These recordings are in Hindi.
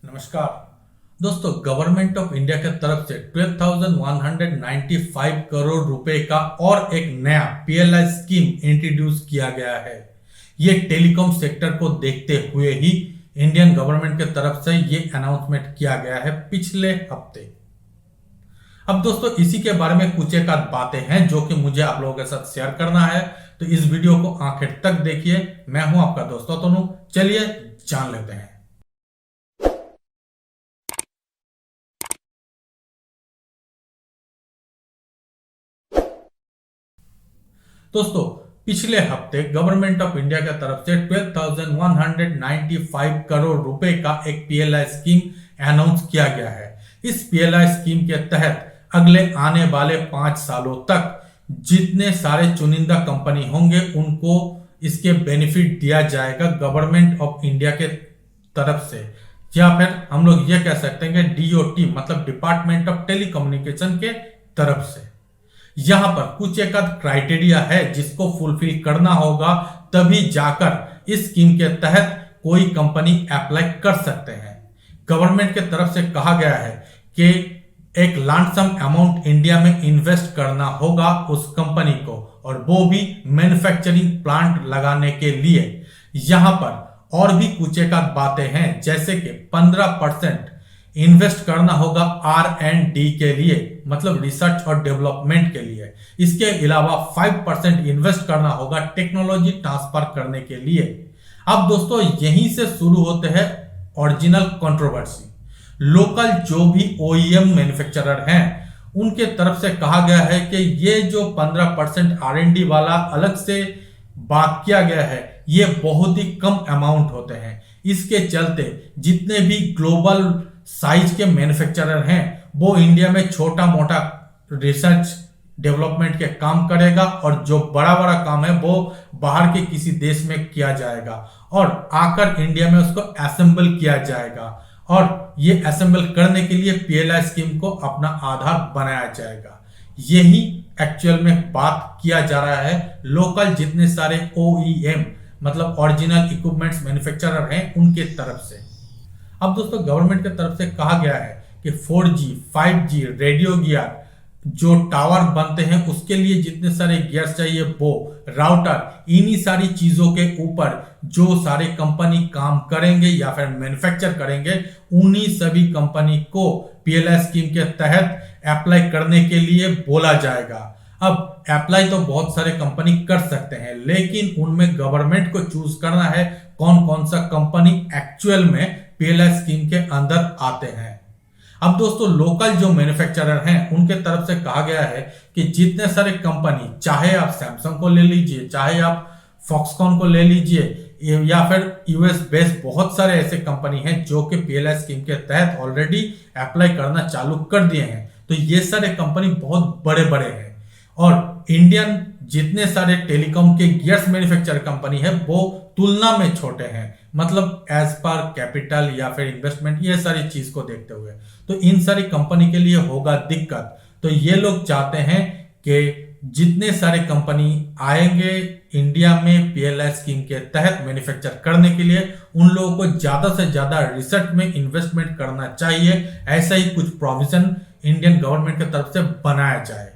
नमस्कार दोस्तों, गवर्नमेंट ऑफ इंडिया के तरफ से 12,195 करोड़ रुपए का और एक नया पीएलआई स्कीम इंट्रोड्यूस किया गया है। ये टेलीकॉम सेक्टर को देखते हुए ही इंडियन गवर्नमेंट के तरफ से ये अनाउंसमेंट किया गया है पिछले हफ्ते। अब दोस्तों, इसी के बारे में कुछ एक आध बातें हैं जो कि मुझे आप लोगों के साथ शेयर करना है, तो इस वीडियो को आखिर तक देखिए। मैं हूं आपका दोस्त तनु। चलिए जान लेते हैं। दोस्तों, पिछले हफ्ते गवर्नमेंट ऑफ इंडिया की तरफ से 12,195 करोड़ रुपए का एक पीएलआई स्कीम अनाउंस किया गया है। इस पीएलआई स्कीम के तहत अगले आने वाले 5 सालों तक जितने सारे चुनिंदा कंपनी होंगे उनको इसके बेनिफिट दिया जाएगा गवर्नमेंट ऑफ इंडिया के तरफ से, या फिर हम लोग ये कह सकते हैं कि डीओटी मतलब डिपार्टमेंट ऑफ टेलीकम्युनिकेशन के तरफ से। यहां पर कुछ एक क्राइटेरिया है जिसको फुलफिल करना होगा, तभी जाकर इस स्कीम के तहत कोई कंपनी अप्लाई कर सकते हैं। गवर्नमेंट के तरफ से कहा गया है कि एक लमसम अमाउंट इंडिया में इन्वेस्ट करना होगा उस कंपनी को, और वो भी मैन्युफैक्चरिंग प्लांट लगाने के लिए। यहां पर और भी कुछ एक बातें हैं, जैसे कि 15% इन्वेस्ट करना होगा R&D के लिए, मतलब रिसर्च और डेवलपमेंट के लिए। इसके अलावा 5% इन्वेस्ट करना होगा टेक्नोलॉजी ट्रांसफर करने के लिए। अब दोस्तों, यहीं से शुरू होते हैं ओरिजिनल कंट्रोवर्सी। लोकल जो भी OEM मैन्युफैक्चरर हैं उनके तरफ से कहा गया है कि ये जो 15% R&D वाला अलग से बात किया गया है, ये बहुत ही कम अमाउंट होते हैं। इसके चलते जितने भी ग्लोबल साइज के मैन्युफैक्चरर हैं वो इंडिया में छोटा मोटा रिसर्च डेवलपमेंट के काम करेगा, और जो बड़ा बड़ा काम है वो बाहर के किसी देश में किया जाएगा और आकर इंडिया में उसको असेंबल किया जाएगा, और ये असेंबल करने के लिए पीएलआई स्कीम को अपना आधार बनाया जाएगा। यही एक्चुअल में बात किया जा रहा है लोकल जितने सारे OEM मतलब ओरिजिनल इक्विपमेंट्स मैन्युफैक्चरर हैं उनके तरफ से। अब दोस्तों, गवर्नमेंट की तरफ से कहा गया है कि 4G 5G रेडियो गियर जो टावर बनते हैं उसके लिए जितने सारे गियर्स चाहिए, वो राउटर, इन्हीं सारी चीजों के ऊपर जो सारे कंपनी काम करेंगे या फिर मैन्युफैक्चर करेंगे, उन्हीं सभी कंपनी को पीएलआई स्कीम के तहत अप्लाई करने के लिए बोला जाएगा। अब अप्लाई तो बहुत सारे कंपनी कर सकते हैं, लेकिन उनमें गवर्नमेंट को चूज करना है कौन कौन सा कंपनी एक्चुअल में पीएलआई स्कीम के अंदर आते हैं। अब दोस्तों, लोकल जो मैन्युफैक्चरर हैं उनके तरफ से कहा गया है कि जितने सारे कंपनी, चाहे आप सैमसंग को ले लीजिए, चाहे आप फॉक्सकॉन को ले लीजिए, या फिर यूएस बेस्ड बहुत सारे ऐसे कंपनी हैं जो कि पीएलआई स्कीम के तहत ऑलरेडी अप्लाई करना चालू कर दिए हैं। तो ये सारे कंपनी बहुत बड़े बड़े हैं, और इंडियन जितने सारे टेलीकॉम के गियर्स मैन्युफैक्चर कंपनी है वो तुलना में छोटे हैं, मतलब एज पर कैपिटल या फिर इन्वेस्टमेंट, ये सारी चीज को देखते हुए तो इन सारी कंपनी के लिए होगा दिक्कत। तो ये लोग चाहते हैं कि जितने सारे कंपनी आएंगे इंडिया में पीएलआई स्कीम के तहत मैन्युफैक्चर करने के लिए, उन लोगों को ज्यादा से ज्यादा रिसर्च में इन्वेस्टमेंट करना चाहिए। ऐसा ही कुछ प्रोविजन इंडियन गवर्नमेंट की तरफ से बनाया जाए,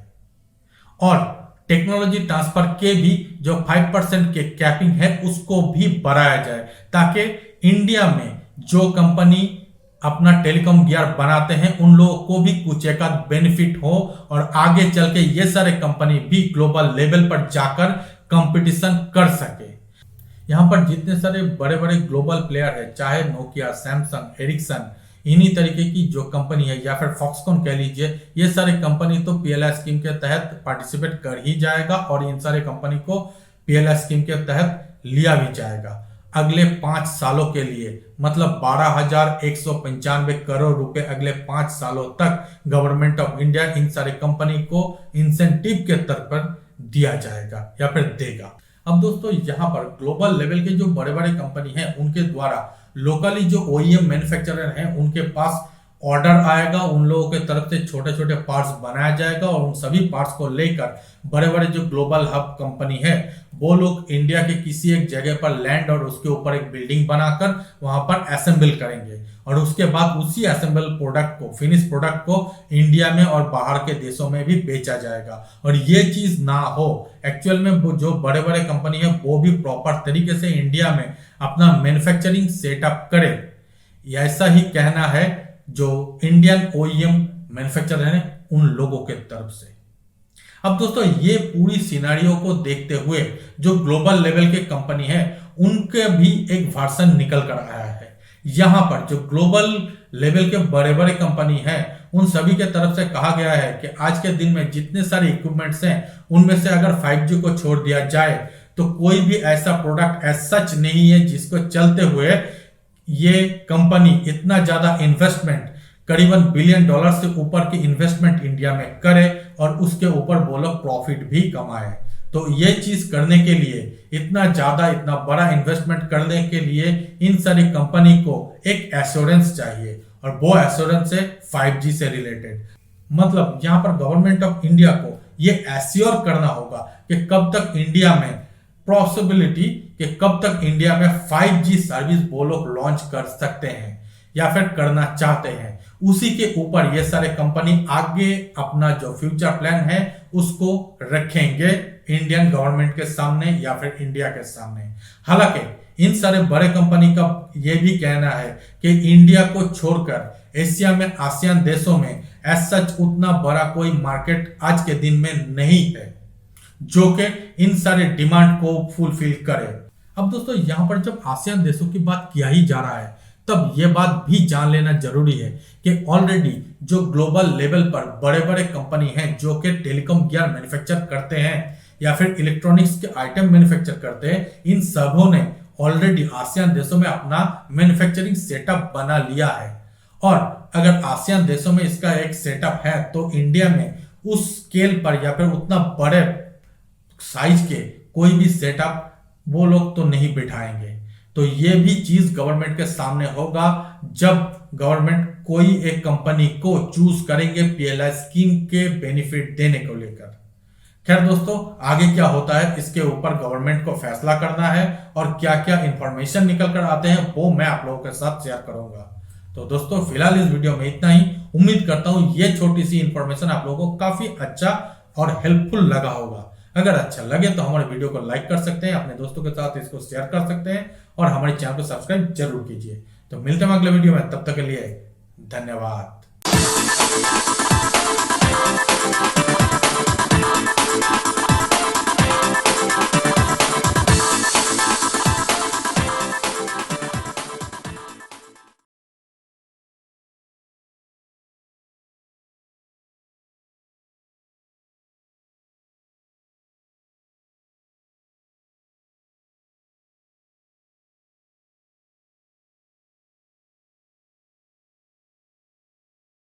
और टेक्नोलॉजी ट्रांसफर के भी जो 5% के कैपिंग है उसको भी बढ़ाया जाए, ताकि इंडिया में जो कंपनी अपना टेलीकॉम गियर बनाते हैं उन लोगों को भी कुछ एक बेनिफिट हो, और आगे चल के ये सारे कंपनी भी ग्लोबल लेवल पर जाकर कंपटीशन कर सके। यहां पर जितने सारे बड़े बड़े ग्लोबल प्लेयर है, चाहे नोकिया, सैमसंग, एरिक्सन, इन्हीं तरीके की जो कंपनी है, या फिर फॉक्सकॉन कह लीजिए, ये सारे कंपनी तो पीएलआई स्कीम के तहत पार्टिसिपेट कर ही जाएगा, और इन सारे कंपनी को पीएलआई स्कीम के तहत लिया भी जाएगा अगले 5 सालों के लिए। मतलब 12,195 करोड़ रुपए अगले 5 सालों तक गवर्नमेंट ऑफ इंडिया इन सारे कंपनी को इंसेंटिव के तौर पर दिया जाएगा या फिर देगा। अब दोस्तों, यहाँ पर ग्लोबल लेवल के जो बड़े बड़े कंपनी हैं उनके द्वारा लोकली जो OEM मैन्युफैक्चरर हैं उनके पास ऑर्डर आएगा, उन लोगों के तरफ से छोटे छोटे पार्ट्स बनाया जाएगा और उन सभी पार्ट्स को लेकर बड़े बड़े जो ग्लोबल हब कंपनी है वो लोग इंडिया के किसी एक जगह पर लैंड और उसके ऊपर एक बिल्डिंग बनाकर वहां पर असेंबल करेंगे और उसके बाद उसी असेंबल प्रोडक्ट को, फिनिश प्रोडक्ट को इंडिया में और बाहर के देशों में भी बेचा जाएगा। और ये चीज ना हो, एक्चुअल में जो बड़े बड़े कंपनी है वो भी प्रॉपर तरीके से इंडिया में अपना मैन्युफैक्चरिंग सेटअप करे, ऐसा ही कहना है जो इंडियन ओईएम मैन्युफैक्चरर हैं उन लोगों के तरफ से। अब दोस्तों ये पूरी सिनेरियो को देखते हुए जो ग्लोबल लेवल के कंपनी है उनके भी एक वर्जन निकल कर आया है। यहां पर जो ग्लोबल लेवल के बड़े बड़े कंपनी है उन सभी के तरफ से कहा गया है कि आज के दिन में जितने सारे इक्विपमेंट्स हैं उनमें से अगर 5G को छोड़ दिया जाए तो कोई भी ऐसा प्रोडक्ट एज सच नहीं है जिसको चलते हुए ये कंपनी इतना ज्यादा इन्वेस्टमेंट, करीबन $1 बिलियन से ऊपर की इन्वेस्टमेंट इंडिया में करे और उसके ऊपर वो लोग प्रॉफिट भी कमाए। तो ये चीज करने के लिए, इतना ज्यादा इतना बड़ा इन्वेस्टमेंट करने के लिए इन सारी कंपनी को एक एश्योरेंस चाहिए और वो एश्योरेंस है 5G से रिलेटेड। मतलब यहां पर गवर्नमेंट ऑफ इंडिया को ये एश्योर करना होगा कि कब तक इंडिया में पॉसिबिलिटी कि कब तक इंडिया में 5G सर्विस वो लोग लॉन्च कर सकते हैं या फिर करना चाहते हैं। उसी के ऊपर ये सारे कंपनी आगे अपना जो फ्यूचर प्लान है उसको रखेंगे इंडियन गवर्नमेंट के सामने या फिर इंडिया के सामने। हालांकि इन सारे बड़े कंपनी का ये भी कहना है कि इंडिया को छोड़कर एशिया में, आसियान देशों में एज सच उतना बड़ा कोई मार्केट आज के दिन में नहीं है जो कि इन सारे डिमांड को फुलफिल करे। अब दोस्तों यहां पर जब आसियान देशों की बात किया ही जा रहा है तब यह बात भी जान लेना जरूरी है कि ऑलरेडी जो ग्लोबल लेवल पर बड़े बड़े कंपनी हैं जो कि टेलीकॉम गियर मैन्युफैक्चर करते हैं या फिर इलेक्ट्रॉनिक्स के आइटम मैन्युफैक्चर करते हैं, इन सबों ने ऑलरेडी आसियान देशों में अपना मैन्युफैक्चरिंग सेटअप बना लिया है। और अगर आसियान देशों में इसका एक सेटअप है तो इंडिया में उस स्केल पर या फिर उतना बड़े साइज के कोई भी सेटअप वो लोग तो नहीं बिठाएंगे। तो ये भी चीज गवर्नमेंट के सामने होगा जब गवर्नमेंट कोई एक कंपनी को चूज करेंगे पीएलआई स्कीम के बेनिफिट देने को लेकर। खैर दोस्तों आगे क्या होता है इसके ऊपर गवर्नमेंट को फैसला करना है और क्या क्या इंफॉर्मेशन निकल कर आते हैं वो मैं आप लोगों के साथ शेयर करूंगा। तो दोस्तों फिलहाल इस वीडियो में इतना ही। उम्मीद करता हूं ये छोटी सी इंफॉर्मेशन आप लोगों को काफी अच्छा और हेल्पफुल लगा होगा। अगर अच्छा लगे तो हमारे वीडियो को लाइक कर सकते हैं, अपने दोस्तों के साथ इसको शेयर कर सकते हैं और हमारे चैनल को सब्सक्राइब जरूर कीजिए। तो मिलते हैं अगले वीडियो में, तब तक के लिए धन्यवाद।